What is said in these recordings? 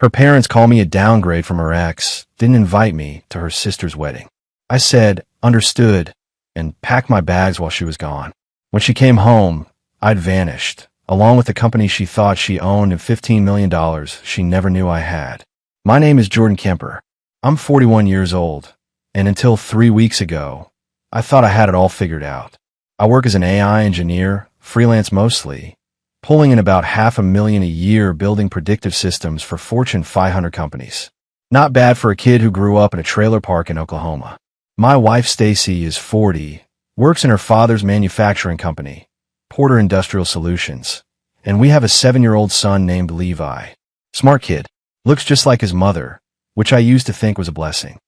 Her parents call me a downgrade from her ex, didn't invite me to her sister's wedding. I said, understood, and packed my bags while she was gone. When she came home, I'd vanished, along with the company she thought she owned and $15 million she never knew I had. My name is Jordan Kemper. I'm 41 years old, and until 3 weeks ago, I thought I had it all figured out. I work as an AI engineer, freelance mostly, pulling in about $500,000 a year building predictive systems for Fortune 500 companies. Not bad for a kid who grew up in a trailer park in Oklahoma. My wife Stacy is 40, works in her father's manufacturing company, Porter Industrial Solutions, and we have a 7-year-old son named Levi. Smart kid, looks just like his mother, which I used to think was a blessing.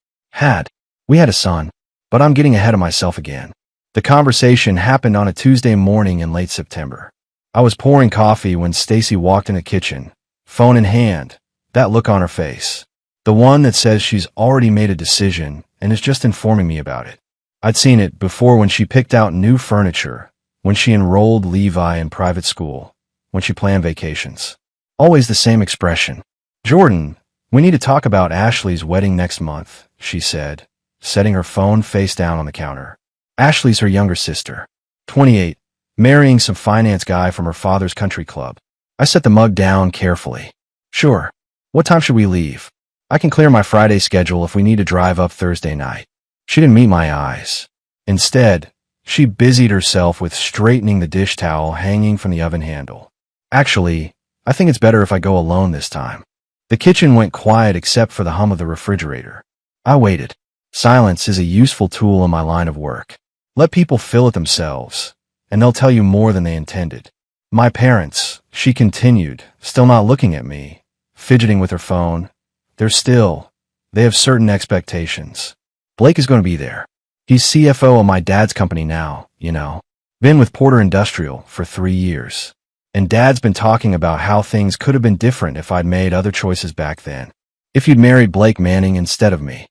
We had a son, but I'm getting ahead of myself again. The conversation happened on a Tuesday morning in late September. I was pouring coffee when Stacy walked in the kitchen, phone in hand, that look on her face. The one that says she's already made a decision and is just informing me about it. I'd seen it before when she picked out new furniture, when she enrolled Levi in private school, when she planned vacations. Always the same expression. Jordan, we need to talk about Ashley's wedding next month, she said, setting her phone face down on the counter. Ashley's her younger sister, 28, marrying some finance guy from her father's country club. I set the mug down carefully. Sure. What time should we leave? I can clear my Friday schedule if we need to drive up Thursday night. She didn't meet my eyes. Instead, she busied herself with straightening the dish towel hanging from the oven handle. Actually, I think it's better if I go alone this time. The kitchen went quiet except for the hum of the refrigerator. I waited. Silence is a useful tool in my line of work. Let people fill it themselves, and they'll tell you more than they intended. My parents, she continued, still not looking at me, fidgeting with her phone. They have certain expectations. Blake is going to be there. He's CFO of my dad's company now, you know. Been with Porter Industrial for 3 years. And Dad's been talking about how things could have been different if I'd made other choices back then. If you'd married Blake Manning instead of me.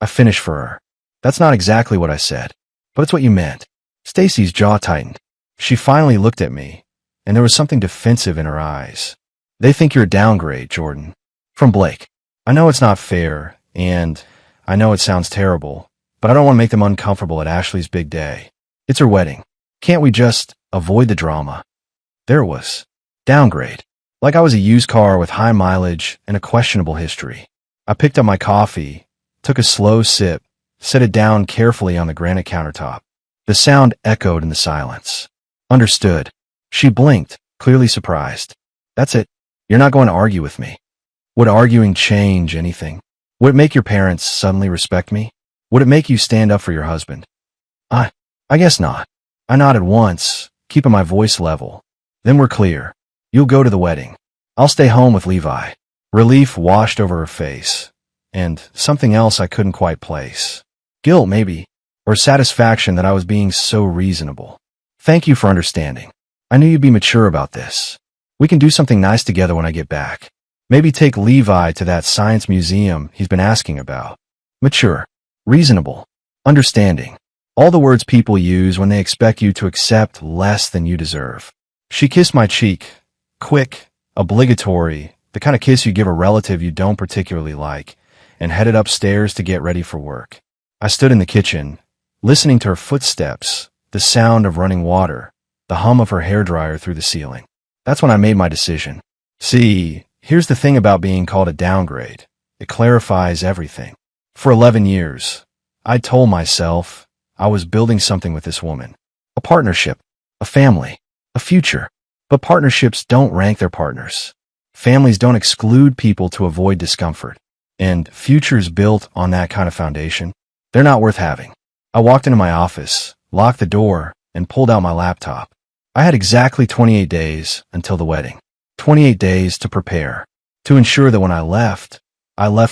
I finished for her. That's not exactly what I said, but it's what you meant. Stacy's jaw tightened. She finally looked at me, and there was something defensive in her eyes. They think you're a downgrade, Jordan. From Blake. I know it's not fair, and I know it sounds terrible, but I don't want to make them uncomfortable at Ashley's big day. It's her wedding. Can't we just avoid the drama? There it was. Downgrade. Like I was a used car with high mileage and a questionable history. I picked up my coffee, took a slow sip, set it down carefully on the granite countertop. The sound echoed in the silence. Understood. She blinked, clearly surprised. That's it. You're not going to argue with me. Would arguing change anything? Would it make your parents suddenly respect me? Would it make you stand up for your husband? I guess not. I nodded once, keeping my voice level. Then we're clear. You'll go to the wedding. I'll stay home with Levi. Relief washed over her face. And something else I couldn't quite place. Guilt, maybe. Or satisfaction that I was being so reasonable. Thank you for understanding. I knew you'd be mature about this. We can do something nice together when I get back. Maybe take Levi to that science museum he's been asking about. Mature. Reasonable. Understanding. All the words people use when they expect you to accept less than you deserve. She kissed my cheek. Quick, obligatory, the kind of kiss you give a relative you don't particularly like, and headed upstairs to get ready for work. I stood in the kitchen, listening to her footsteps, the sound of running water, the hum of her hairdryer through the ceiling. That's when I made my decision. See, here's the thing about being called a downgrade. It clarifies everything. For 11 years, I told myself I was building something with this woman. A partnership, a family, a future. But partnerships don't rank their partners. Families don't exclude people to avoid discomfort. And futures built on that kind of foundation, they're not worth having. I walked into my office, locked the door, and pulled out my laptop. I had exactly 28 days until the wedding. 28 days to prepare, to ensure that when I left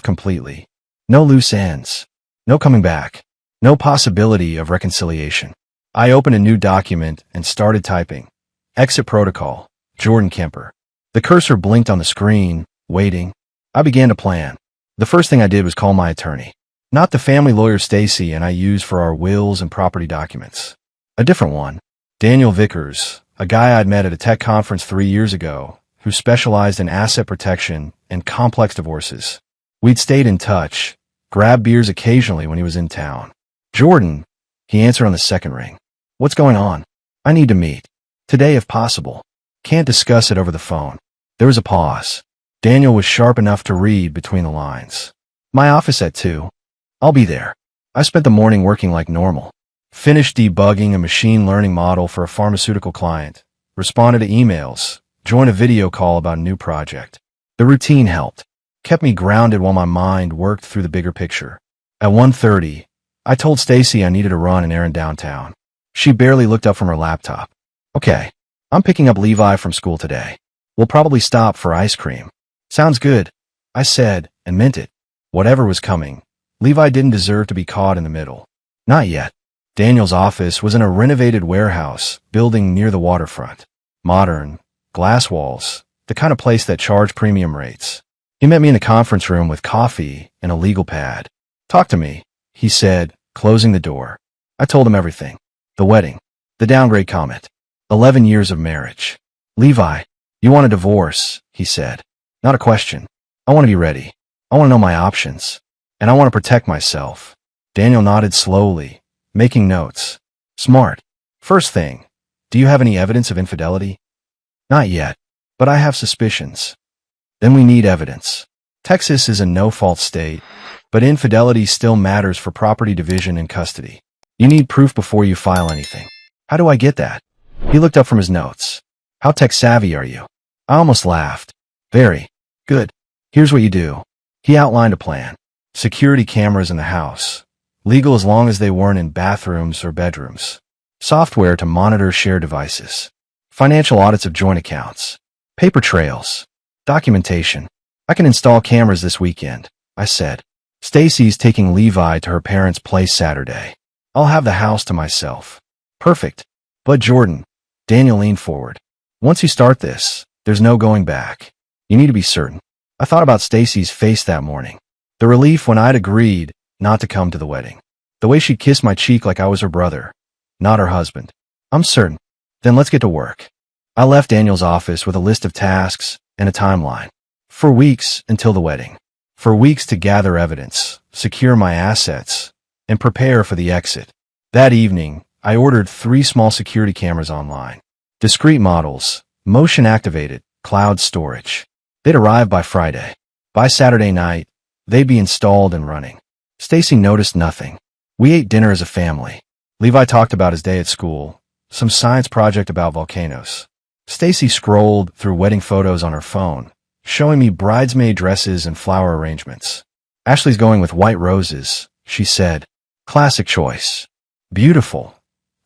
completely. No loose ends, no coming back, no possibility of reconciliation. I opened a new document and started typing. Exit protocol, Jordan Kemper. The cursor blinked on the screen, waiting. I began to plan. The first thing I did was call my attorney. Not the family lawyer Stacy and I use for our wills and property documents. A different one. Daniel Vickers, a guy I'd met at a tech conference 3 years ago, who specialized in asset protection and complex divorces. We'd stayed in touch, grabbed beers occasionally when he was in town. Jordan, he answered on the second ring. What's going on? I need to meet. Today if possible. Can't discuss it over the phone. There was a pause. Daniel was sharp enough to read between the lines. My office at 2. I'll be there. I spent the morning working like normal. Finished debugging a machine learning model for a pharmaceutical client. Responded to emails. Joined a video call about a new project. The routine helped. Kept me grounded while my mind worked through the bigger picture. At 1:30, I told Stacy I needed to run an errand downtown. She barely looked up from her laptop. Okay, I'm picking up Levi from school today. We'll probably stop for ice cream. Sounds good, I said, and meant it. Whatever was coming, Levi didn't deserve to be caught in the middle. Not yet. Daniel's office was in a renovated warehouse building near the waterfront. Modern, glass walls, the kind of place that charged premium rates. He met me in the conference room with coffee and a legal pad. Talk to me, he said, closing the door. I told him everything. The wedding. The downgrade comment. 11 years of marriage. Levi, you want a divorce, he said. Not a question. I want to be ready. I want to know my options. And I want to protect myself. Daniel nodded slowly, making notes. Smart. First thing, do you have any evidence of infidelity? Not yet, but I have suspicions. Then we need evidence. Texas is a no-fault state, but infidelity still matters for property division and custody. You need proof before you file anything. How do I get that? He looked up from his notes. How tech-savvy are you? I almost laughed. Very. Good. Here's what you do. He outlined a plan. Security cameras in the house. Legal as long as they weren't in bathrooms or bedrooms. Software to monitor shared devices. Financial audits of joint accounts. Paper trails. Documentation. I can install cameras this weekend, I said. Stacy's taking Levi to her parents' place Saturday. I'll have the house to myself. Perfect. But Jordan, Daniel leaned forward. Once you start this, there's no going back. You need to be certain. I thought about Stacy's face that morning. The relief when I'd agreed not to come to the wedding. The way she'd kissed my cheek like I was her brother, not her husband. I'm certain. Then let's get to work. I left Daniel's office with a list of tasks and a timeline. For weeks until the wedding. For weeks to gather evidence, secure my assets, and prepare for the exit. That evening, I ordered 3 small security cameras online. Discrete models, motion-activated, cloud storage. They'd arrive by Friday. By Saturday night, they'd be installed and running. Stacy noticed nothing. We ate dinner as a family. Levi talked about his day at school, some science project about volcanoes. Stacy scrolled through wedding photos on her phone, showing me bridesmaid dresses and flower arrangements. Ashley's going with white roses, she said. Classic choice. Beautiful,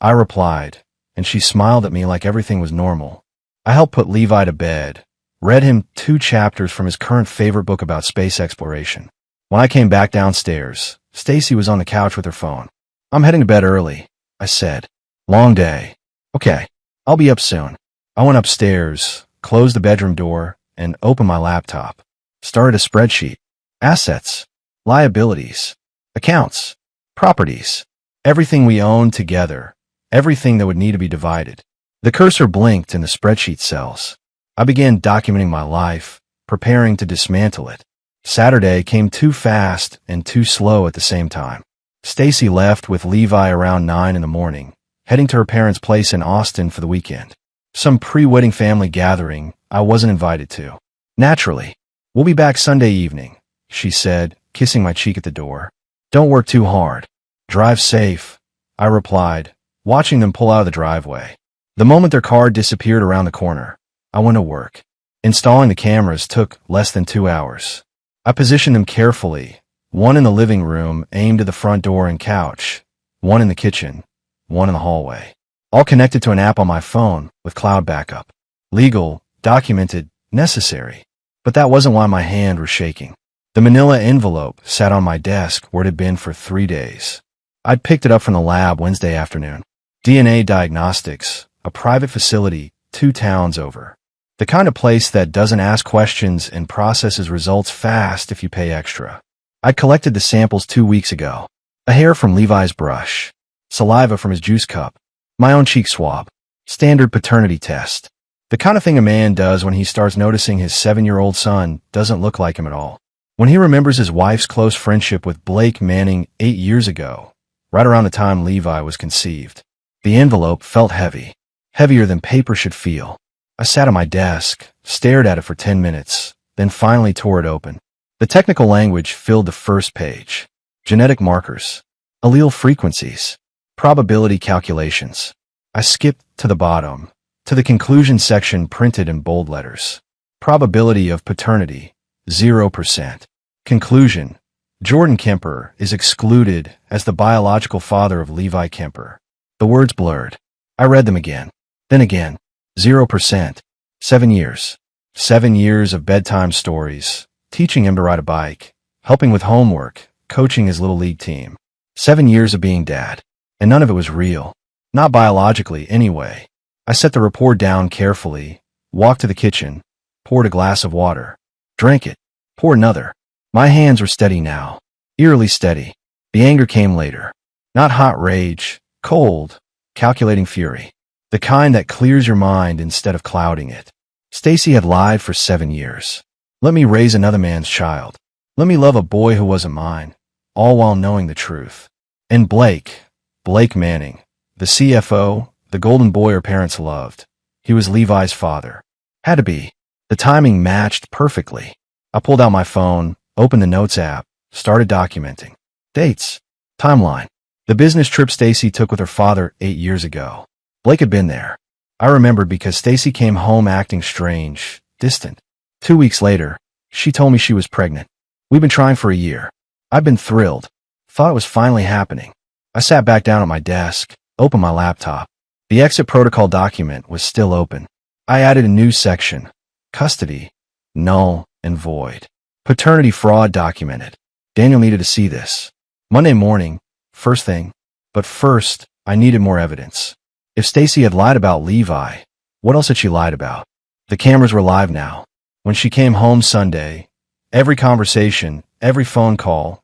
I replied, and she smiled at me like everything was normal. I helped put Levi to bed, read him 2 chapters from his current favorite book about space exploration. When I came back downstairs, Stacy was on the couch with her phone. I'm heading to bed early, I said. Long day. Okay, I'll be up soon. I went upstairs, closed the bedroom door, and opened my laptop. Started a spreadsheet. Assets, liabilities, accounts, properties, everything we owned together, everything that would need to be divided. The cursor blinked in the spreadsheet cells. I began documenting my life, preparing to dismantle it. Saturday came too fast and too slow at the same time. Stacy left with Levi around 9 in the morning, heading to her parents' place in Austin for the weekend. Some pre-wedding family gathering I wasn't invited to. Naturally. We'll be back Sunday evening, she said, kissing my cheek at the door. Don't work too hard. Drive safe, I replied, watching them pull out of the driveway. The moment their car disappeared around the corner, I went to work. Installing the cameras took less than 2 hours. I positioned them carefully, one in the living room aimed at the front door and couch, one in the kitchen, one in the hallway. All connected to an app on my phone with cloud backup. Legal, documented, necessary. But that wasn't why my hand was shaking. The manila envelope sat on my desk where it had been for 3 days. I'd picked it up from the lab Wednesday afternoon. DNA Diagnostics, a private facility 2 towns over. The kind of place that doesn't ask questions and processes results fast if you pay extra. I'd collected the samples 2 weeks ago. A hair from Levi's brush. Saliva from his juice cup. My own cheek swab. Standard paternity test. The kind of thing a man does when he starts noticing his 7-year-old son doesn't look like him at all. When he remembers his wife's close friendship with Blake Manning 8 years ago, right around the time Levi was conceived. The envelope felt heavy, heavier than paper should feel. I sat at my desk, stared at it for 10 minutes, then finally tore it open. The technical language filled the first page. Genetic markers, allele frequencies, probability calculations. I skipped to the bottom, to the conclusion section printed in bold letters. Probability of paternity, 0%. Conclusion: Jordan Kemper is excluded as the biological father of Levi Kemper. The words blurred. I read them again. Then again. 0%. 7 years. 7 years of bedtime stories, teaching him to ride a bike, helping with homework, coaching his little league team. 7 years of being dad. And none of it was real. Not biologically, anyway. I set the report down carefully, walked to the kitchen, poured a glass of water, drank it, poured another. My hands were steady now, eerily steady. The anger came later. Not hot rage, cold, calculating fury. The kind that clears your mind instead of clouding it. Stacy had lied for 7 years. Let me raise another man's child. Let me love a boy who wasn't mine, all while knowing the truth. And Blake Manning, the CFO, the golden boy her parents loved. He was Levi's father. Had to be. The timing matched perfectly. I pulled out my phone, opened the Notes app, started documenting. Dates. Timeline. The business trip Stacy took with her father 8 years ago. Blake had been there. I remembered because Stacy came home acting strange, distant. 2 weeks later, she told me she was pregnant. We'd been trying for a year. I'd been thrilled. Thought it was finally happening. I sat back down at my desk, opened my laptop. The exit protocol document was still open. I added a new section. Custody. Null and void. Paternity fraud documented. Daniel needed to see this. Monday morning, first thing. But first, I needed more evidence. If Stacy had lied about Levi, what else had she lied about? The cameras were live now. When she came home Sunday, every conversation, every phone call,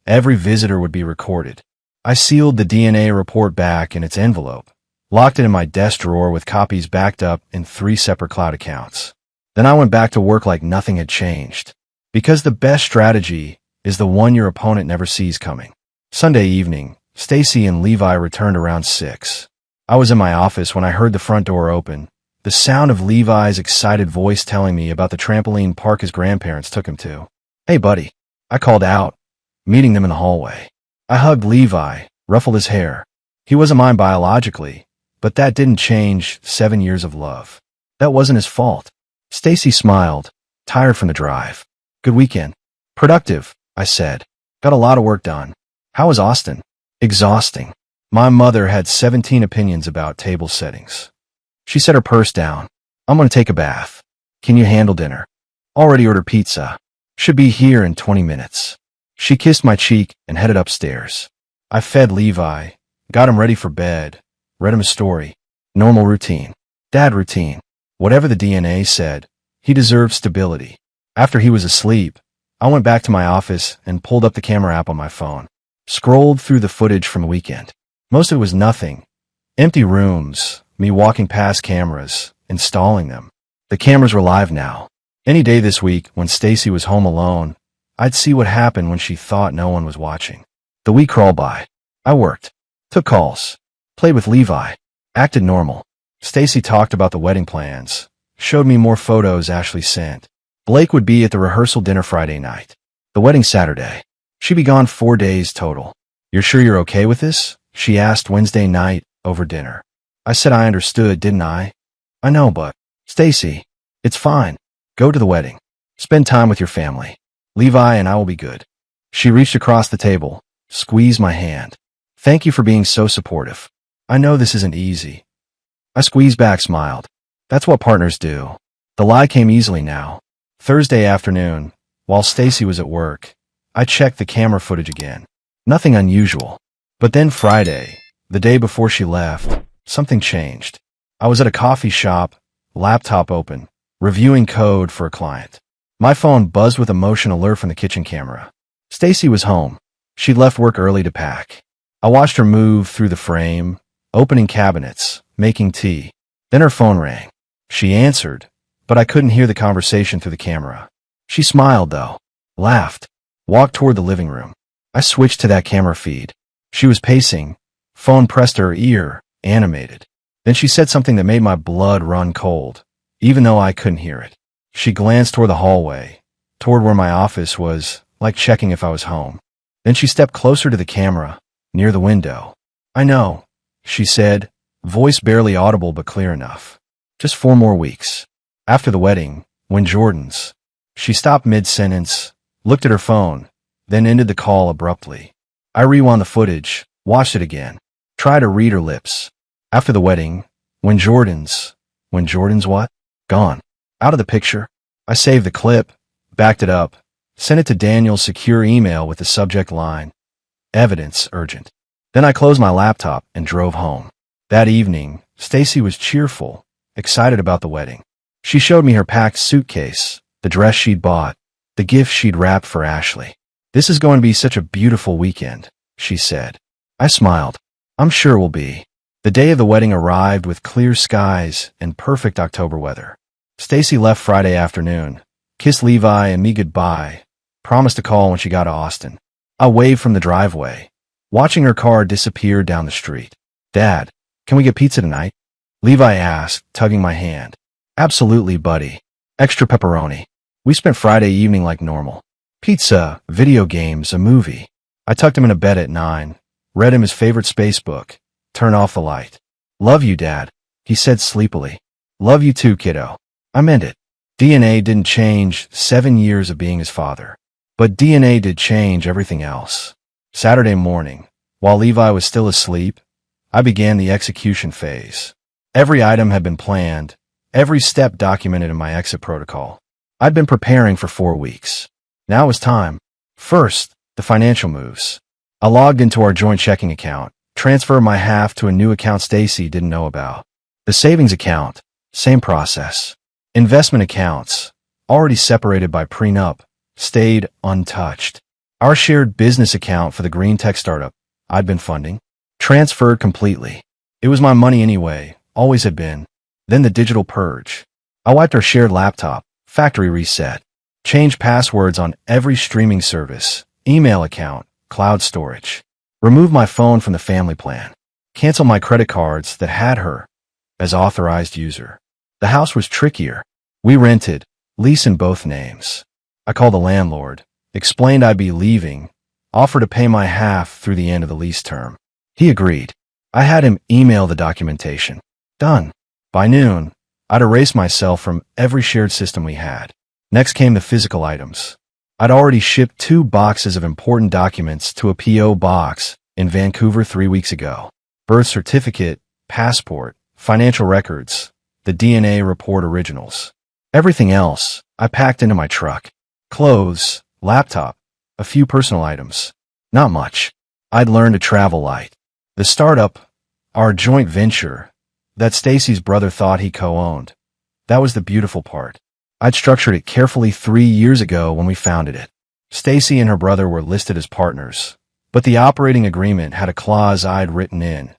every visitor would be recorded. I sealed the DNA report back in its envelope, locked it in my desk drawer with copies backed up in 3 separate cloud accounts. Then I went back to work like nothing had changed. Because the best strategy is the one your opponent never sees coming. Sunday evening, Stacy and Levi returned around 6. I was in my office when I heard the front door open, the sound of Levi's excited voice telling me about the trampoline park his grandparents took him to. Hey, buddy. I called out, meeting them in the hallway. I hugged Levi, ruffled his hair. He wasn't mine biologically, but that didn't change 7 years of love. That wasn't his fault. Stacy smiled, tired from the drive. Good weekend. Productive, I said. Got a lot of work done. How was Austin? Exhausting. My mother had 17 opinions about table settings. She set her purse down. I'm going to take a bath. Can you handle dinner? Already ordered pizza. Should be here in 20 minutes. She kissed my cheek and headed upstairs. I fed Levi, got him ready for bed, read him a story. Normal routine. Dad routine. Whatever the DNA said, he deserved stability. After he was asleep, I went back to my office and pulled up the camera app on my phone. Scrolled through the footage from the weekend. Most of it was nothing. Empty rooms, me walking past cameras, installing them. The cameras were live now. Any day this week, when Stacy was home alone, I'd see what happened when she thought no one was watching. The week crawled by. I worked, took calls, played with Levi, acted normal. Stacy talked about the wedding plans, showed me more photos Ashley sent. Blake would be at the rehearsal dinner Friday night. The wedding Saturday. She'd be gone 4 days total. You're sure you're okay with this? She asked Wednesday night over dinner. I said I understood, didn't I? I know, but Stacy, it's fine. Go to the wedding. Spend time with your family. Levi and I will be good. She reached across the table, squeezed my hand. Thank you for being so supportive. I know this isn't easy. I squeezed back, smiled. That's what partners do. The lie came easily now. Thursday afternoon, while Stacy was at work, I checked the camera footage again. Nothing unusual. But then Friday, the day before she left, something changed. I was at a coffee shop, laptop open, reviewing code for a client. My phone buzzed with a motion alert from the kitchen camera. Stacy was home. She'd left work early to pack. I watched her move through the frame, opening cabinets, making tea. Then her phone rang. She answered, but I couldn't hear the conversation through the camera. She smiled, though, laughed, walked toward the living room. I switched to that camera feed. She was pacing, phone pressed to her ear, animated. Then she said something that made my blood run cold, even though I couldn't hear it. She glanced toward the hallway, toward where my office was, like checking if I was home. Then she stepped closer to the camera, near the window. I know, she said, voice barely audible but clear enough. Just 4 more weeks. After the wedding, when Jordan's. She stopped mid-sentence, looked at her phone, then ended the call abruptly. I rewound the footage, watched it again, tried to read her lips. After the wedding, when Jordan's what? Gone. Out of the picture. I saved the clip, backed it up, sent it to Daniel's secure email with the subject line, "Evidence urgent." Then I closed my laptop and drove home. That evening, Stacy was cheerful, excited about the wedding. She showed me her packed suitcase, the dress she'd bought, the gift she'd wrapped for Ashley. "This is going to be such a beautiful weekend," she said. I smiled. "I'm sure we'll be." The day of the wedding arrived with clear skies and perfect October weather. Stacy left Friday afternoon, kissed Levi and me goodbye, promised to call when she got to Austin. I waved from the driveway, watching her car disappear down the street. "Dad, can we get pizza tonight?" Levi asked, tugging my hand. "Absolutely, buddy. Extra pepperoni." We spent Friday evening like normal. Pizza, video games, a movie. I tucked him in a bed at 9, read him his favorite space book, turned off the light. "Love you, Dad," he said sleepily. "Love you too, kiddo." I meant it. DNA didn't change 7 years of being his father. But DNA did change everything else. Saturday morning, while Levi was still asleep, I began the execution phase. Every item had been planned, every step documented in my exit protocol. I'd been preparing for 4 weeks. Now it was time. First, the financial moves. I logged into our joint checking account, transferred my half to a new account Stacy didn't know about. The savings account, same process. Investment accounts, already separated by prenup, stayed untouched. Our shared business account for the green tech startup I'd been funding, transferred completely. It was my money anyway, always had been. Then the digital purge. I wiped our shared laptop, factory reset, changed passwords on every streaming service, email account, cloud storage. Removed my phone from the family plan. Canceled my credit cards that had her as authorized user. The house was trickier. We rented, lease in both names. I called the landlord, explained I'd be leaving, offered to pay my half through the end of the lease term. He agreed. I had him email the documentation. Done. By noon, I'd erased myself from every shared system we had. Next came the physical items. I'd already shipped 2 boxes of important documents to a P.O. box in Vancouver 3 weeks ago. Birth certificate, passport, financial records, the DNA report originals. Everything else, I packed into my truck. Clothes, laptop, a few personal items. Not much. I'd learned to travel light. The startup, our joint venture, that Stacy's brother thought he co-owned. That was the beautiful part. I'd structured it carefully 3 years ago when we founded it. Stacy and her brother were listed as partners, but the operating agreement had a clause I'd written in.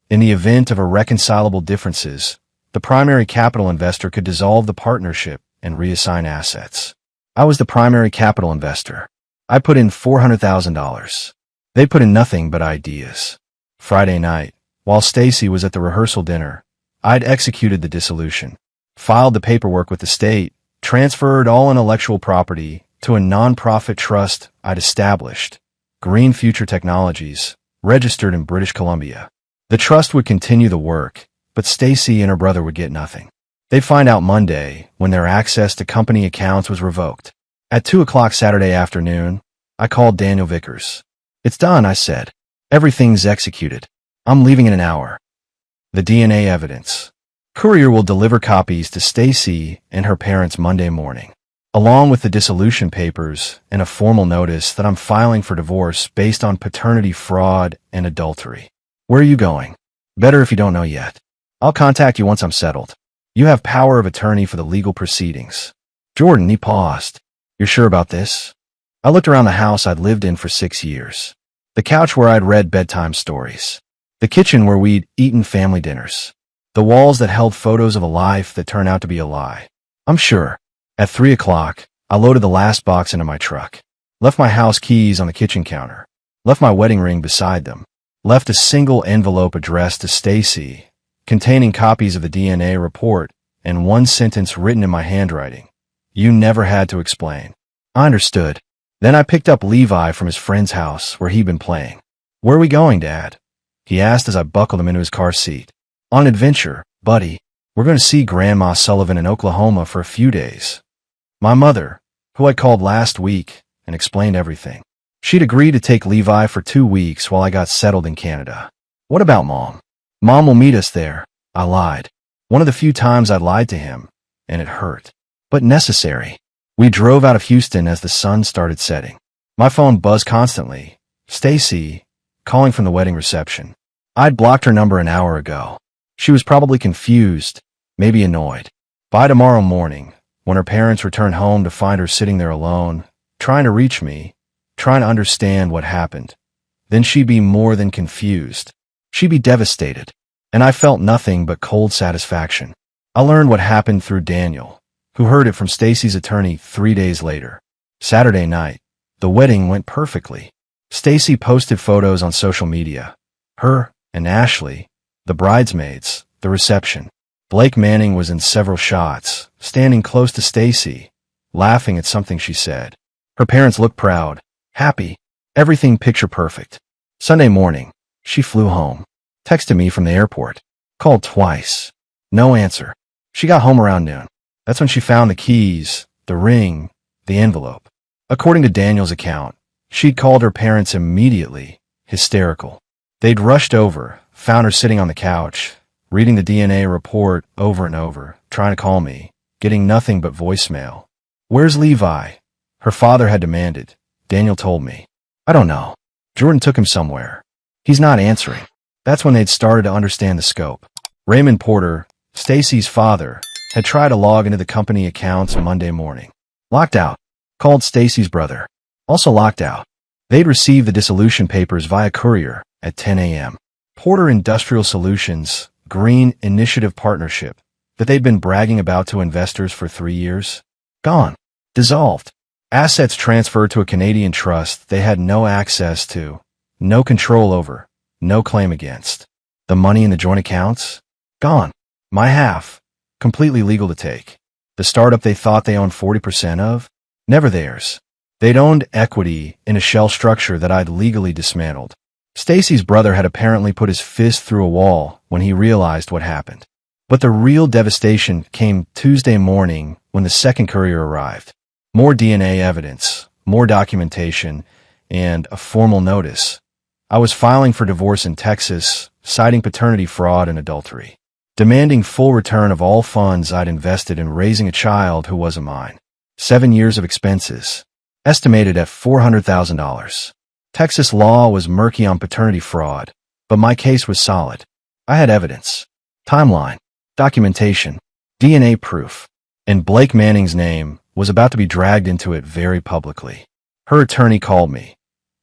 In the event of irreconcilable differences, the primary capital investor could dissolve the partnership and reassign assets. I was the primary capital investor. I put in $400,000. They put in nothing but ideas. Friday night, while Stacy was at the rehearsal dinner, I'd executed the dissolution, filed the paperwork with the state, transferred all intellectual property to a nonprofit trust I'd established, Green Future Technologies, registered in British Columbia. The trust would continue the work, but Stacy and her brother would get nothing. They'd find out Monday when their access to company accounts was revoked. At 2 o'clock Saturday afternoon, I called Daniel Vickers. "It's done," I said. "Everything's executed. I'm leaving in an hour." The DNA evidence. Courier will deliver copies to Stacy and her parents Monday morning, along with the dissolution papers and a formal notice that I'm filing for divorce based on paternity fraud and adultery. "Where are you going?" "Better if you don't know yet. I'll contact you once I'm settled. You have power of attorney for the legal proceedings." "Jordan," he paused. "You're sure about this?" I looked around the house I'd lived in for 6 years. The couch where I'd read bedtime stories. The kitchen where we'd eaten family dinners. The walls that held photos of a life that turned out to be a lie. I'm sure. At 3 o'clock, I loaded the last box into my truck. Left my house keys on the kitchen counter. Left my wedding ring beside them. Left a single envelope addressed to Stacy, containing copies of the DNA report and one sentence written in my handwriting. You never had to explain. I understood. Then I picked up Levi from his friend's house where he'd been playing. Where are we going, Dad? He asked as I buckled him into his car seat. On an adventure, buddy. We're going to see Grandma Sullivan in Oklahoma for a few days. My mother, who I called last week and explained everything. She'd agreed to take Levi for 2 weeks while I got settled in Canada. What about Mom? Mom will meet us there. I lied. One of the few times I'd lied to him, and it hurt. But necessary. We drove out of Houston as the sun started setting. My phone buzzed constantly. Stacy, calling from the wedding reception. I'd blocked her number an hour ago. She was probably confused, maybe annoyed. By tomorrow morning, when her parents returned home to find her sitting there alone, trying to reach me, trying to understand what happened, then she'd be more than confused. She'd be devastated. And I felt nothing but cold satisfaction. I learned what happened through Daniel, who heard it from Stacy's attorney 3 days later. Saturday night, the wedding went perfectly. Stacy posted photos on social media. Her and Ashley, the bridesmaids, the reception. Blake Manning was in several shots, standing close to Stacy, laughing at something she said. Her parents looked proud, happy, everything picture perfect. Sunday morning, she flew home, texted me from the airport, called twice. No answer. She got home around noon. That's when she found the keys, the ring, the envelope. According to Daniel's account, she'd called her parents immediately, hysterical. They'd rushed over, found her sitting on the couch, reading the DNA report over and over, trying to call me, getting nothing but voicemail. Where's Levi? Her father had demanded. Daniel told me. I don't know. Jordan took him somewhere. He's not answering. That's when they'd started to understand the scope. Raymond Porter, Stacy's father, had tried to log into the company accounts Monday morning. Locked out. Called Stacy's brother. Also locked out. They'd received the dissolution papers via courier at 10 a.m. Porter Industrial Solutions, Green Initiative Partnership, that they'd been bragging about to investors for 3 years. Gone. Dissolved. Assets transferred to a Canadian trust they had no access to, no control over, no claim against. The money in the joint accounts? Gone. My half. Completely legal to take. The startup they thought they owned 40% of? Never theirs. They'd owned equity in a shell structure that I'd legally dismantled. Stacy's brother had apparently put his fist through a wall when he realized what happened. But the real devastation came Tuesday morning when the second courier arrived. More DNA evidence, more documentation, and a formal notice. I was filing for divorce in Texas, citing paternity fraud and adultery, demanding full return of all funds I'd invested in raising a child who wasn't mine. 7 years of expenses, estimated at $400,000. Texas law was murky on paternity fraud, but my case was solid. I had evidence, timeline, documentation, DNA proof, and Blake Manning's name was about to be dragged into it very publicly. Her attorney called me.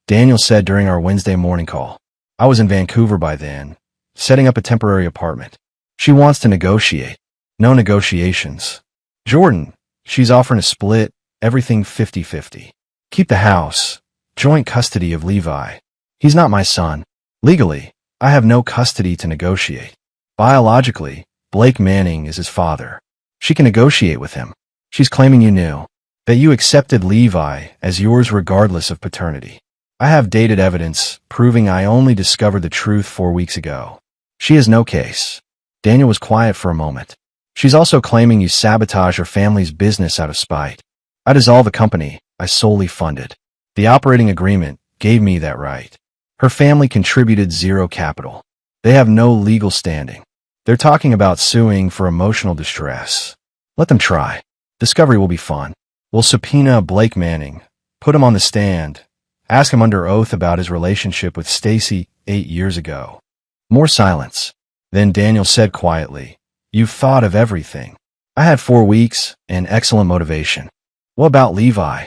Daniel said during our Wednesday morning call. I was in Vancouver by then, setting up a temporary apartment. She wants to negotiate. No negotiations. Jordan, she's offering a split, everything 50-50. Keep the house, joint custody of Levi. He's not my son. Legally, I have no custody to negotiate. Biologically, Blake Manning is his father. She can negotiate with him. She's claiming you knew, that you accepted Levi as yours regardless of paternity. I have dated evidence proving I only discovered the truth 4 weeks ago. She has no case. Daniel was quiet for a moment. She's also claiming you sabotage her family's business out of spite. I dissolved the company I solely funded. The operating agreement gave me that right. Her family contributed zero capital. They have no legal standing. They're talking about suing for emotional distress. Let them try. Discovery will be fun. We'll subpoena Blake Manning, put him on the stand, ask him under oath about his relationship with Stacy 8 years ago. More silence. Then Daniel said quietly, You've thought of everything. I had 4 weeks and excellent motivation. What about Levi?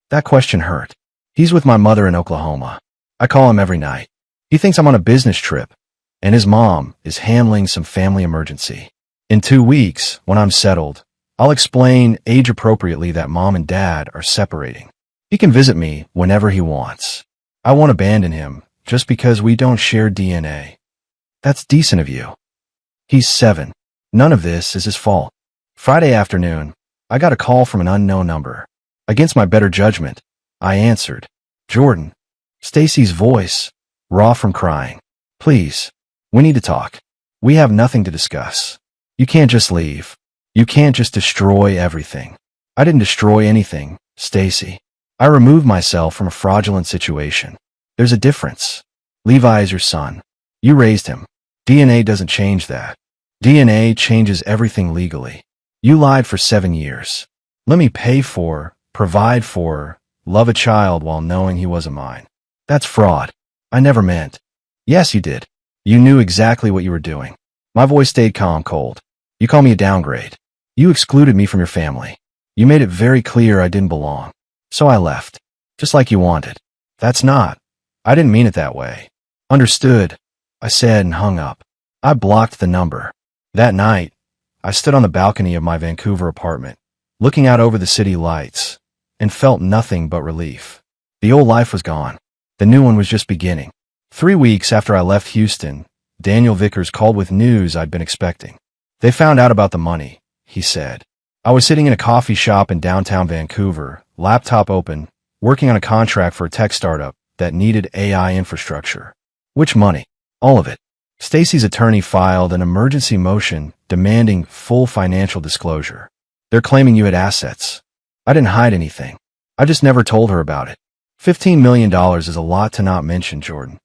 That question hurt. He's with my mother in Oklahoma. I call him every night. He thinks I'm on a business trip. and his mom is handling some family emergency. In 2 weeks, when I'm settled, I'll explain age-appropriately that mom and dad are separating. He can visit me whenever he wants. I won't abandon him just because we don't share DNA. That's decent of you. He's 7. None of this is his fault. Friday afternoon, I got a call from an unknown number. Against my better judgment, I answered. Jordan. Stacy's voice, raw from crying. Please, we need to talk. We have nothing to discuss. You can't just leave. You can't just destroy everything. I didn't destroy anything, Stacy. I removed myself from a fraudulent situation. There's a difference. Levi is your son. You raised him. DNA doesn't change that. DNA changes everything legally. You lied for 7 years. Let me pay for, provide for, love a child while knowing he wasn't mine. That's fraud. I never meant. Yes, you did. You knew exactly what you were doing. My voice stayed calm, cold. You call me a downgrade. You excluded me from your family. You made it very clear I didn't belong. So I left. Just like you wanted. That's not. I didn't mean it that way. Understood, I said and hung up. I blocked the number. That night, I stood on the balcony of my Vancouver apartment, looking out over the city lights, and felt nothing but relief. The old life was gone. The new one was just beginning. 3 weeks after I left Houston, Daniel Vickers called with news I'd been expecting. They found out about the money, he said. I was sitting in a coffee shop in downtown Vancouver, laptop open, working on a contract for a tech startup that needed AI infrastructure. Which money? All of it. Stacy's attorney filed an emergency motion demanding full financial disclosure. They're claiming you had assets. I didn't hide anything. I just never told her about it. $15 million is a lot to not mention, Jordan.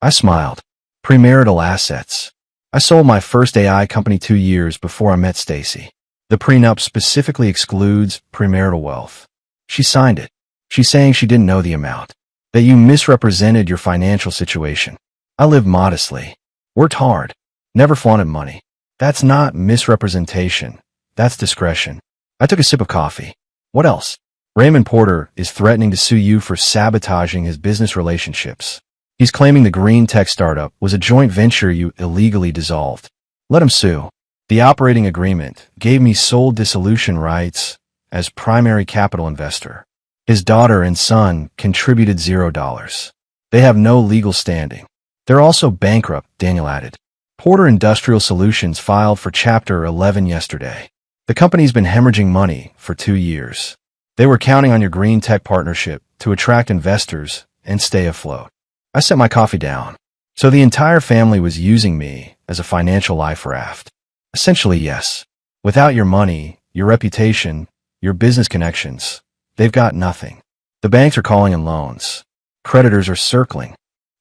I smiled. Premarital assets. I sold my first AI company 2 years before I met Stacy. The prenup specifically excludes premarital wealth. She signed it. She's saying she didn't know the amount. That you misrepresented your financial situation. I lived modestly. Worked hard. Never flaunted money. That's not misrepresentation. That's discretion. I took a sip of coffee. What else? Raymond Porter is threatening to sue you for sabotaging his business relationships. He's claiming the green tech startup was a joint venture you illegally dissolved. Let him sue. The operating agreement gave me sole dissolution rights as primary capital investor. His daughter and son contributed $0. They have no legal standing. They're also bankrupt, Daniel added. Porter Industrial Solutions filed for Chapter 11 yesterday. The company's been hemorrhaging money for 2 years. They were counting on your green tech partnership to attract investors and stay afloat. I set my coffee down. So the entire family was using me as a financial life raft. Essentially, yes. Without your money, your reputation, your business connections, they've got nothing. The banks are calling in loans. Creditors are circling.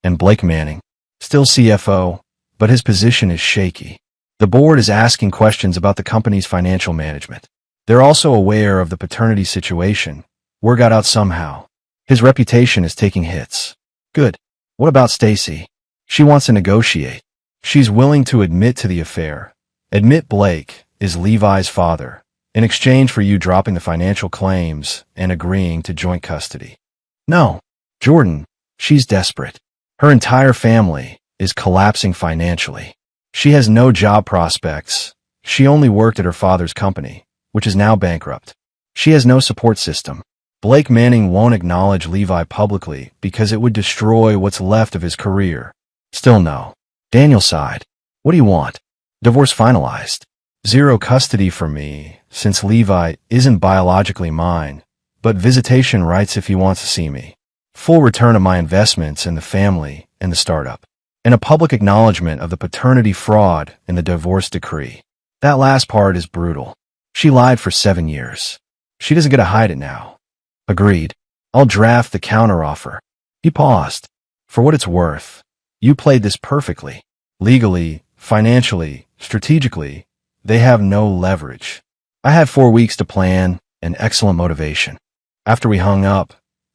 And Blake Manning, still CFO, but his position is shaky. The board is asking questions about the company's financial management. They're also aware of the paternity situation. Word got out somehow. His reputation is taking hits. Good. What about Stacy? She wants to negotiate. She's willing to admit to the affair. Admit Blake is Levi's father, in exchange for you dropping the financial claims and agreeing to joint custody. No, Jordan, she's desperate. Her entire family is collapsing financially. She has no job prospects. She only worked at her father's company, which is now bankrupt. She has no support system. Blake Manning won't acknowledge Levi publicly because it would destroy what's left of his career. Still no. Daniel sighed. What do you want? Divorce finalized. 0 custody for me, since Levi isn't biologically mine, but visitation rights if he wants to see me. Full return of my investments in the family and the startup. And a public acknowledgement of the paternity fraud in the divorce decree. That last part is brutal. She lied for 7 years. She doesn't get to hide it now. Agreed. I'll draft the counteroffer. He paused. For what it's worth, you played this perfectly. Legally, financially, strategically, they have no leverage. I had 4 weeks to plan and excellent motivation. After we hung up,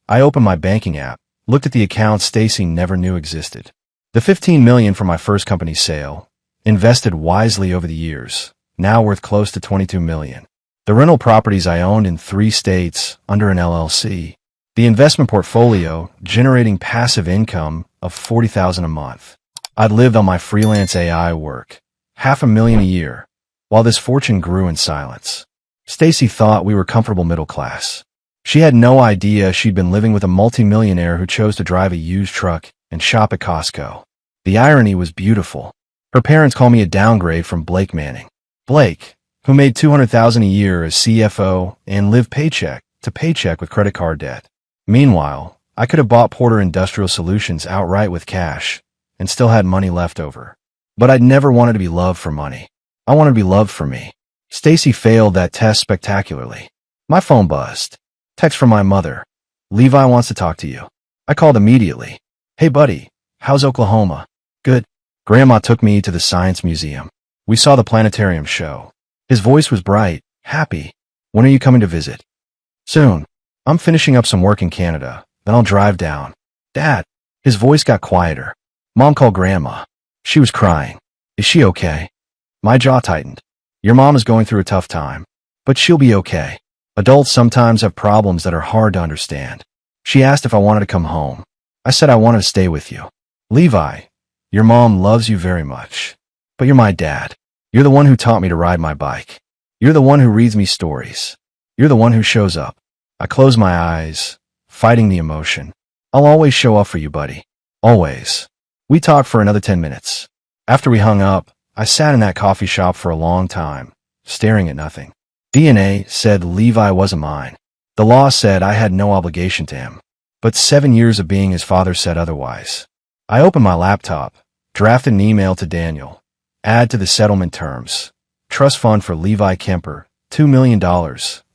I opened my banking app, looked at the accounts Stacy never knew existed. The $15 million from my first company sale, invested wisely over the years, now worth close to $22 million. The rental properties I owned in 3 states under an LLC. The investment portfolio generating passive income of $40,000 a month. I'd lived on my freelance AI work, $500,000 a year, while this fortune grew in silence. Stacy thought we were comfortable middle class. She had no idea she'd been living with a multimillionaire who chose to drive a used truck and shop at Costco. The irony was beautiful. Her parents call me a downgrade from Blake Manning. Blake, who made $200,000 a year as CFO and lived paycheck to paycheck with credit card debt. Meanwhile, I could have bought Porter Industrial Solutions outright with cash and still had money left over. But I'd never wanted to be loved for money. I wanted to be loved for me. Stacy failed that test spectacularly. My phone buzzed. Text from my mother. Levi wants to talk to you. I called immediately. Hey buddy, how's Oklahoma? Good. Grandma took me to the Science Museum. We saw the planetarium show. His voice was bright, happy. When are you coming to visit? Soon. I'm finishing up some work in Canada, then I'll drive down. Dad. His voice got quieter. Mom called Grandma. She was crying. Is she okay? My jaw tightened. Your mom is going through a tough time, but she'll be okay. Adults sometimes have problems that are hard to understand. She asked if I wanted to come home. I said I wanted to stay with you. Levi, your mom loves you very much, but you're my dad. You're the one who taught me to ride my bike. You're the one who reads me stories. You're the one who shows up. I close my eyes, fighting the emotion. I'll always show up for you, buddy. Always. We talked for another 10 minutes. After we hung up, I sat in that coffee shop for a long time, staring at nothing. DNA said Levi wasn't mine. The law said I had no obligation to him. But 7 years of being his father said otherwise. I opened my laptop, drafted an email to Daniel. Add to the settlement terms. Trust fund for Levi Kemper, $2 million,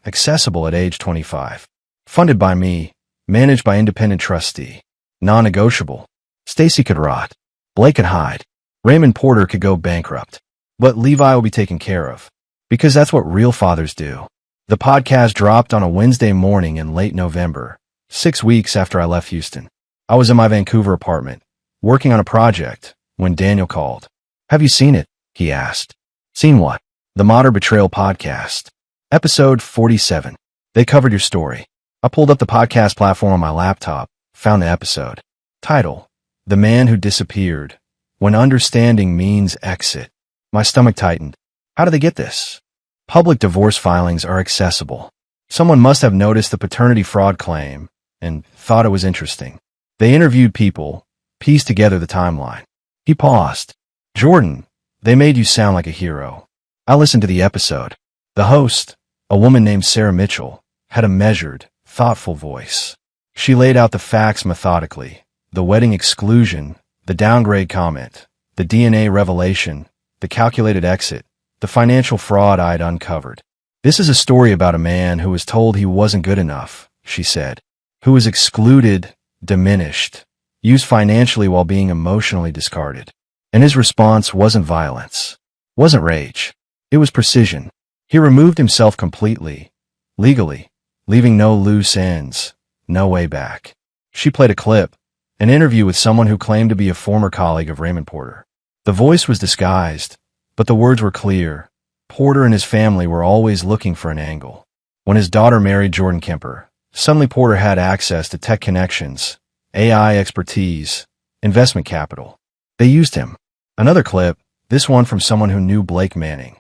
accessible at age 25. Funded by me, managed by independent trustee. Non-negotiable. Stacy could rot. Blake could hide. Raymond Porter could go bankrupt. But Levi will be taken care of. Because that's what real fathers do. The podcast dropped on a Wednesday morning in late November, 6 weeks after I left Houston. I was in my Vancouver apartment, working on a project, when Daniel called. Have you seen it? He asked. Seen what? The Modern Betrayal Podcast. Episode 47. They covered your story. I pulled up the podcast platform on my laptop, found the episode. Title: The Man Who Disappeared. When Understanding Means Exit. My stomach tightened. How did they get this? Public divorce filings are accessible. Someone must have noticed the paternity fraud claim and thought it was interesting. They interviewed people, pieced together the timeline. He paused. Jordan, they made you sound like a hero. I listened to the episode. The host, a woman named Sarah Mitchell, had a measured, thoughtful voice. She laid out the facts methodically. The wedding exclusion, the downgrade comment, the DNA revelation, the calculated exit, the financial fraud I'd uncovered. This is a story about a man who was told he wasn't good enough, she said, who was excluded, diminished, used financially while being emotionally discarded. And his response wasn't violence, wasn't rage. It was precision. He removed himself completely, legally, leaving no loose ends, no way back. She played a clip, an interview with someone who claimed to be a former colleague of Raymond Porter. The voice was disguised, but the words were clear. Porter and his family were always looking for an angle. When his daughter married Jordan Kemper, suddenly Porter had access to tech connections, AI expertise, investment capital. They used him. Another clip, this one from someone who knew Blake Manning.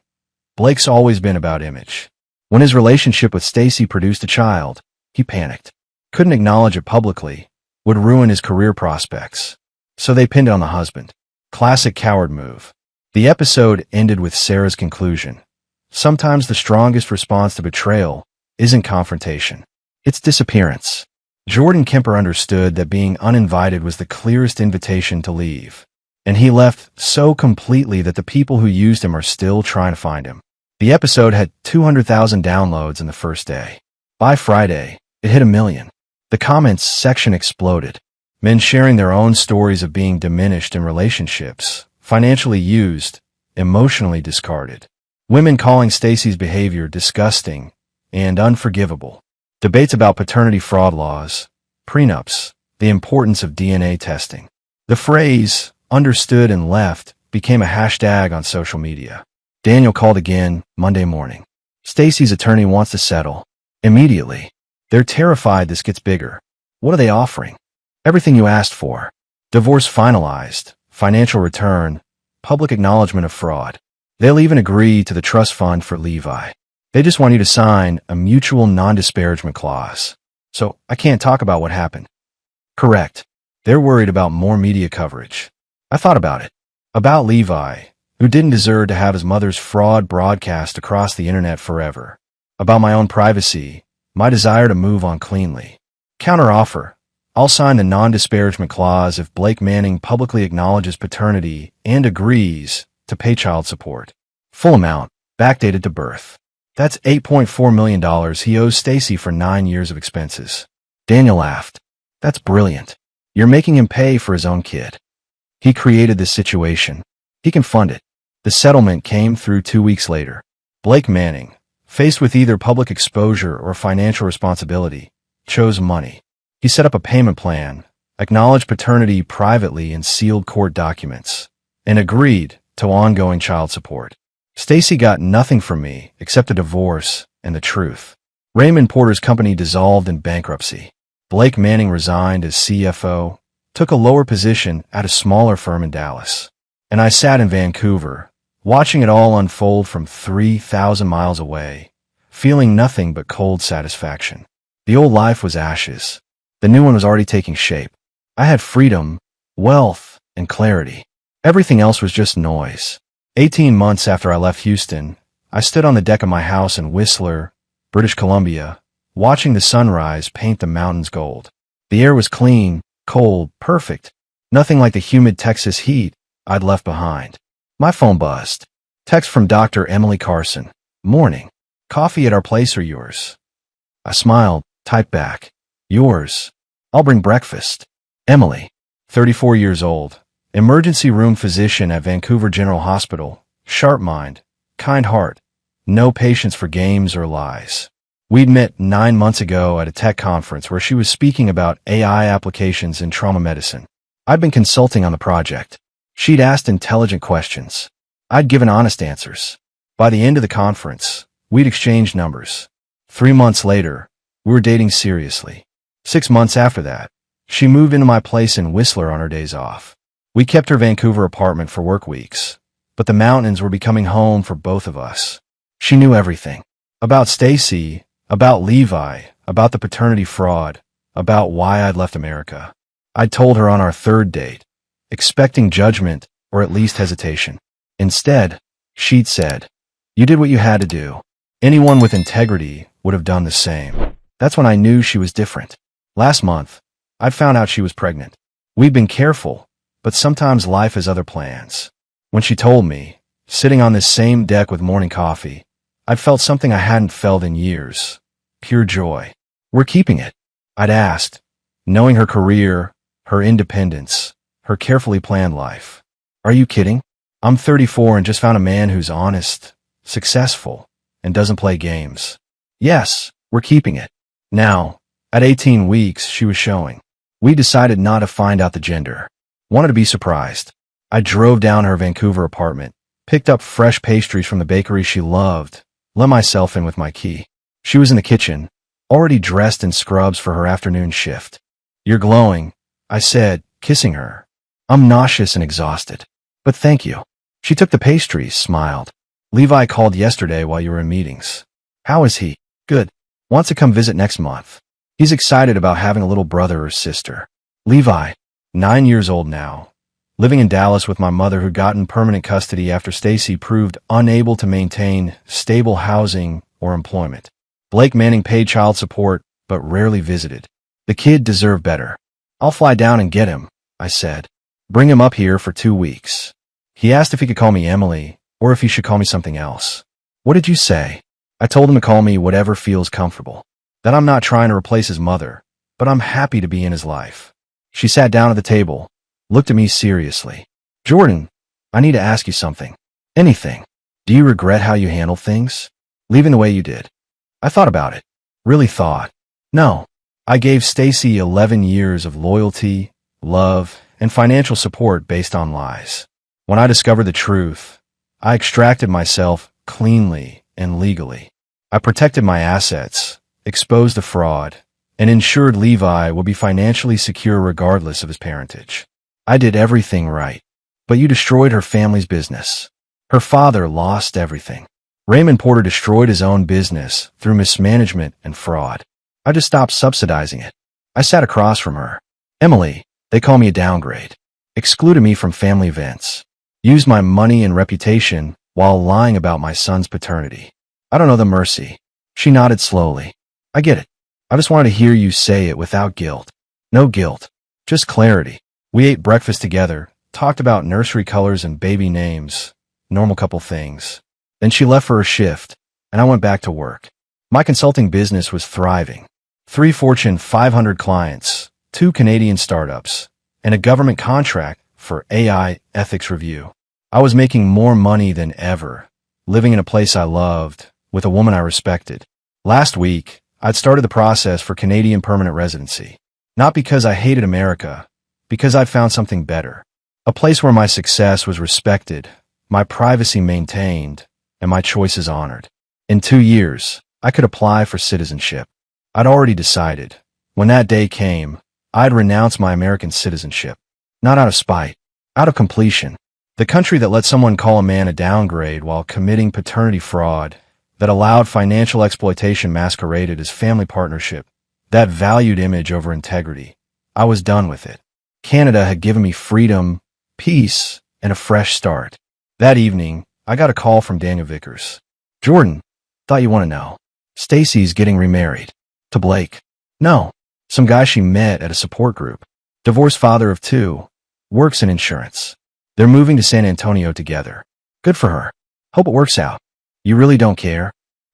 Blake's always been about image. When his relationship with Stacy produced a child, he panicked. Couldn't acknowledge it publicly, would ruin his career prospects. So they pinned it on the husband. Classic coward move. The episode ended with Sarah's conclusion. Sometimes the strongest response to betrayal isn't confrontation. It's disappearance. Jordan Kemper understood that being uninvited was the clearest invitation to leave. And he left so completely that the people who used him are still trying to find him. The episode had 200,000 downloads in the first day. By Friday, it hit 1 million. The comments section exploded. Men sharing their own stories of being diminished in relationships, financially used, emotionally discarded. Women calling Stacy's behavior disgusting and unforgivable. Debates about paternity fraud laws, prenups, the importance of DNA testing. The phrase, understood and left, became a hashtag on social media. Daniel called again Monday morning. Stacy's attorney wants to settle. Immediately. They're terrified this gets bigger. What are they offering? Everything you asked for. Divorce finalized, financial return, public acknowledgement of fraud. They'll even agree to the trust fund for Levi. They just want you to sign a mutual non-disparagement clause. So I can't talk about what happened. Correct. They're worried about more media coverage. I thought about it. About Levi, who didn't deserve to have his mother's fraud broadcast across the internet forever. About my own privacy, my desire to move on cleanly. Counteroffer. I'll sign the non-disparagement clause if Blake Manning publicly acknowledges paternity and agrees to pay child support. Full amount, backdated to birth. That's $8.4 million he owes Stacy for 9 years of expenses. Daniel laughed. That's brilliant. You're making him pay for his own kid. He created this situation. He can fund it. The settlement came through 2 weeks later. Blake Manning, faced with either public exposure or financial responsibility, chose money. He set up a payment plan, acknowledged paternity privately in sealed court documents, and agreed to ongoing child support. Stacy got nothing from me except a divorce and the truth. Raymond Porter's company dissolved in bankruptcy. Blake Manning resigned as CFO, took a lower position at a smaller firm in Dallas. And I sat in Vancouver, watching it all unfold from 3,000 miles away, feeling nothing but cold satisfaction. The old life was ashes. The new one was already taking shape. I had freedom, wealth, and clarity. Everything else was just noise. 18 months after I left Houston, I stood on the deck of my house in Whistler, British Columbia, watching the sunrise paint the mountains gold. The air was clean, cold, perfect. Nothing like the humid Texas heat I'd left behind. My phone buzzed. Text from Dr. Emily Carson. Morning. Coffee at our place or yours? I smiled, typed back. Yours. I'll bring breakfast. Emily, 34 years old, emergency room physician at Vancouver General Hospital, sharp mind, kind heart, no patience for games or lies. We'd met 9 months ago at a tech conference where she was speaking about AI applications in trauma medicine. I'd been consulting on the project. She'd asked intelligent questions. I'd given honest answers. By the end of the conference, we'd exchanged numbers. 3 months later, we were dating seriously. 6 months after that, she moved into my place in Whistler on her days off. We kept her Vancouver apartment for work weeks, but the mountains were becoming home for both of us. She knew everything. About Stacy, about Levi, about the paternity fraud, about why I'd left America. I'd told her on our third date, expecting judgment or at least hesitation. Instead, she'd said, "You did what you had to do. Anyone with integrity would have done the same." That's when I knew she was different. Last month, I'd found out she was pregnant. We'd been careful, but sometimes life has other plans. When she told me, sitting on this same deck with morning coffee, I felt something I hadn't felt in years. Pure joy. We're keeping it. I'd asked, knowing her career, her independence, her carefully planned life. Are you kidding? I'm 34 and just found a man who's honest, successful, and doesn't play games. Yes, we're keeping it. Now, at 18 weeks, she was showing. We decided not to find out the gender. Wanted to be surprised. I drove down her Vancouver apartment, picked up fresh pastries from the bakery she loved, let myself in with my key. She was in the kitchen, already dressed in scrubs for her afternoon shift. "You're glowing," I said, kissing her. "I'm nauseous and exhausted. But thank you." She took the pastries, smiled. "Levi called yesterday while you were in meetings." "How is he?" "Good. Wants to come visit next month. He's excited about having a little brother or sister." Levi, 9 years old now, living in Dallas with my mother who got in permanent custody after Stacy proved unable to maintain stable housing or employment. Blake Manning paid child support, but rarely visited. The kid deserved better. "I'll fly down and get him," I said. "Bring him up here for 2 weeks. He asked if he could call me Emily, or if he should call me something else." "What did you say?" "I told him to call me whatever feels comfortable. That I'm not trying to replace his mother, but I'm happy to be in his life." She sat down at the table, looked at me seriously. "Jordan, I need to ask you something. Anything. Do you regret how you handled things? Leaving the way you did?" I thought about it. Really thought. No. I gave Stacy 11 years of loyalty, love, and financial support based on lies. When I discovered the truth, I extracted myself cleanly and legally. I protected my assets, exposed the fraud, and ensured Levi would be financially secure regardless of his parentage. I did everything right. But you destroyed her family's business. Her father lost everything. Raymond Porter destroyed his own business through mismanagement and fraud. I just stopped subsidizing it. I sat across from her. Emily, they call me a downgrade. Excluded me from family events. Used my money and reputation while lying about my son's paternity. I don't know the mercy. She nodded slowly. I get it. I just wanted to hear you say it without guilt. No guilt. Just clarity. We ate breakfast together, talked about nursery colors and baby names, normal couple things. Then she left for her shift, and I went back to work. My consulting business was thriving. 3 Fortune 500 clients, 2 Canadian startups, and a government contract for AI ethics review. I was making more money than ever, living in a place I loved, with a woman I respected. Last week, I'd started the process for Canadian permanent residency. Not because I hated America, because I'd found something better. A place where my success was respected, my privacy maintained, and my choices honored. In 2 years, I could apply for citizenship. I'd already decided. When that day came, I'd renounce my American citizenship. Not out of spite, out of completion. The country that let someone call a man a downgrade while committing paternity fraud, that allowed financial exploitation masqueraded as family partnership, that valued image over integrity. I was done with it. Canada had given me freedom, peace, and a fresh start. That evening, I got a call from Daniel Vickers. Jordan, thought you want to know. Stacy's getting remarried. To Blake. No. Some guy she met at a support group. Divorced father of 2. Works in insurance. They're moving to San Antonio together. Good for her. Hope it works out. You really don't care?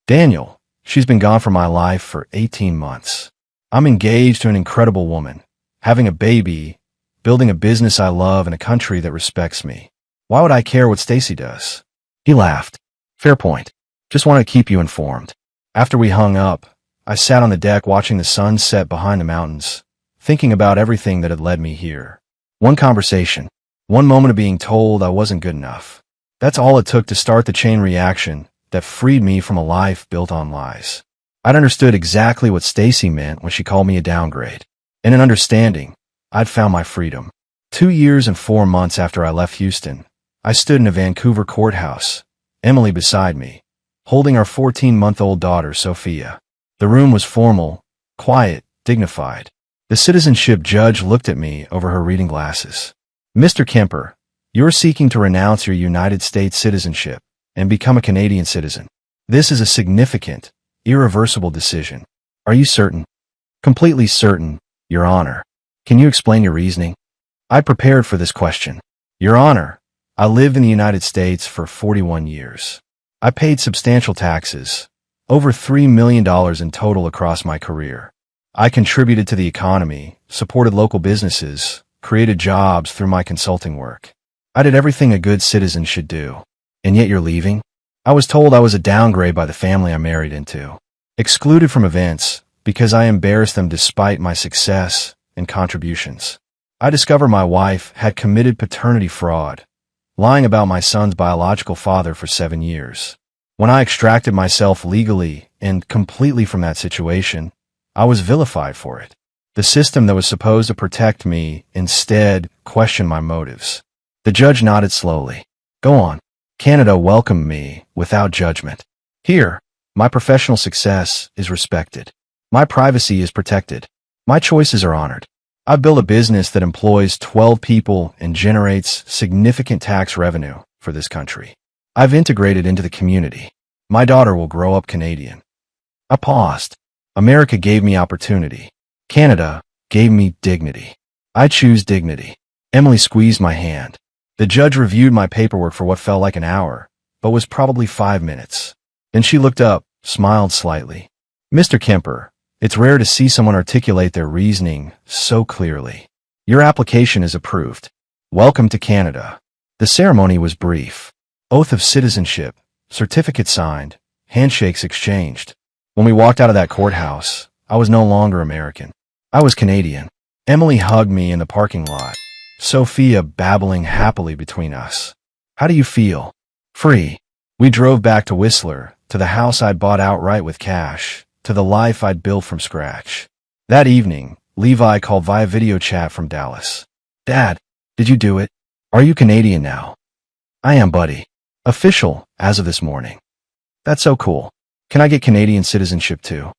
Daniel, she's been gone from my life for 18 months. I'm engaged to an incredible woman, having a baby, building a business I love in a country that respects me. Why would I care what Stacy does? He laughed. Fair point. Just want to keep you informed. After we hung up, I sat on the deck watching the sun set behind the mountains, thinking about everything that had led me here. One conversation, one moment of being told I wasn't good enough. That's all it took to start the chain reaction that freed me from a life built on lies. I'd understood exactly what Stacy meant when she called me a downgrade. In an understanding, I'd found my freedom. 2 years and 4 months after I left Houston, I stood in a Vancouver courthouse, Emily beside me, holding our 14-month-old daughter, Sophia. The room was formal, quiet, dignified. The citizenship judge looked at me over her reading glasses. Mr. Kemper, you're seeking to renounce your United States citizenship and become a Canadian citizen. This is a significant, irreversible decision. Are you certain? Completely certain, Your Honor. Can you explain your reasoning? I prepared for this question. Your Honor, I lived in the United States for 41 years. I paid substantial taxes, over $3 million in total across my career. I contributed to the economy, supported local businesses, created jobs through my consulting work. I did everything a good citizen should do. And yet you're leaving? I was told I was a downgrade by the family I married into. Excluded from events because I embarrassed them despite my success and contributions. I discovered my wife had committed paternity fraud, lying about my son's biological father for 7 years. When I extracted myself legally and completely from that situation, I was vilified for it. The system that was supposed to protect me instead questioned my motives. The judge nodded slowly. Go on. Canada welcomed me without judgment. Here, my professional success is respected. My privacy is protected. My choices are honored. I've built a business that employs 12 people and generates significant tax revenue for this country. I've integrated into the community. My daughter will grow up Canadian. I paused. America gave me opportunity. Canada gave me dignity. I choose dignity. Emily squeezed my hand. The judge reviewed my paperwork for what felt like an hour, but was probably 5 minutes. Then she looked up, smiled slightly. Mr. Kemper, it's rare to see someone articulate their reasoning so clearly. Your application is approved. Welcome to Canada. The ceremony was brief. Oath of citizenship, certificate signed, handshakes exchanged. When we walked out of that courthouse, I was no longer American. I was Canadian. Emily hugged me in the parking lot, Sophia babbling happily between us. How do you feel? Free. We drove back to Whistler, to the house I'd bought outright with cash, to the life I'd built from scratch. That evening, Levi called via video chat from Dallas. Dad, did you do it? Are you Canadian now? I am, buddy. Official, as of this morning. That's so cool. Can I get Canadian citizenship too?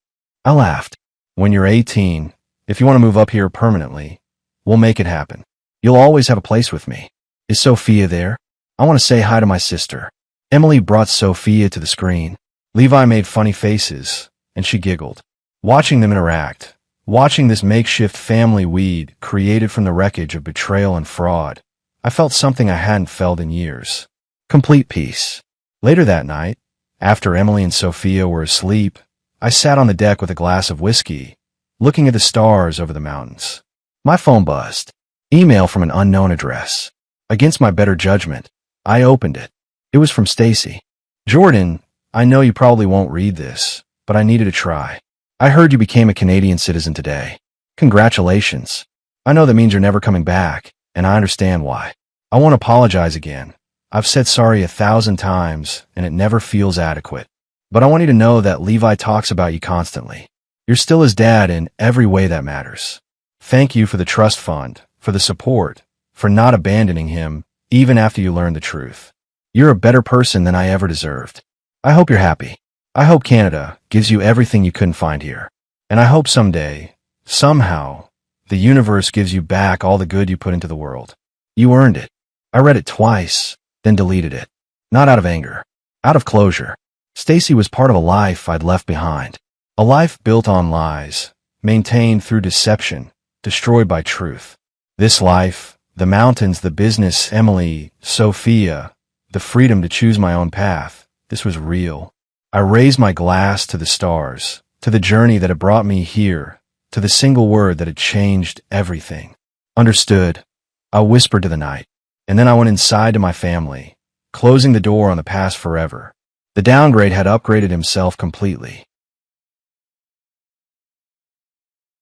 I laughed. When you're 18, if you want to move up here permanently, we'll make it happen. You'll always have a place with me. Is Sophia there? I want to say hi to my sister. Emily brought Sophia to the screen. Levi made funny faces, and she giggled. Watching them interact, watching this makeshift family weed created from the wreckage of betrayal and fraud, I felt something I hadn't felt in years. Complete peace. Later that night, after Emily and Sophia were asleep, I sat on the deck with a glass of whiskey, looking at the stars over the mountains. My phone buzzed. Email from an unknown address. Against my better judgment, I opened it. It was from Stacy. Jordan, I know you probably won't read this, but I needed to try. I heard you became a Canadian citizen today. Congratulations. I know that means you're never coming back, and I understand why. I won't apologize again. I've said sorry 1,000 times, and it never feels adequate. But I want you to know that Levi talks about you constantly. You're still his dad in every way that matters. Thank you for the trust fund, for the support, for not abandoning him, even after you learned the truth. You're a better person than I ever deserved. I hope you're happy. I hope Canada gives you everything you couldn't find here. And I hope someday, somehow, the universe gives you back all the good you put into the world. You earned it. I read it twice, then deleted it. Not out of anger. Out of closure. Stacy was part of a life I'd left behind. A life built on lies, maintained through deception, destroyed by truth. This life, the mountains, the business, Emily, Sophia, the freedom to choose my own path, this was real. I raised my glass to the stars, to the journey that had brought me here, to the single word that had changed everything. Understood. I whispered to the night, and then I went inside to my family, closing the door on the past forever. The Downgrade had upgraded himself completely.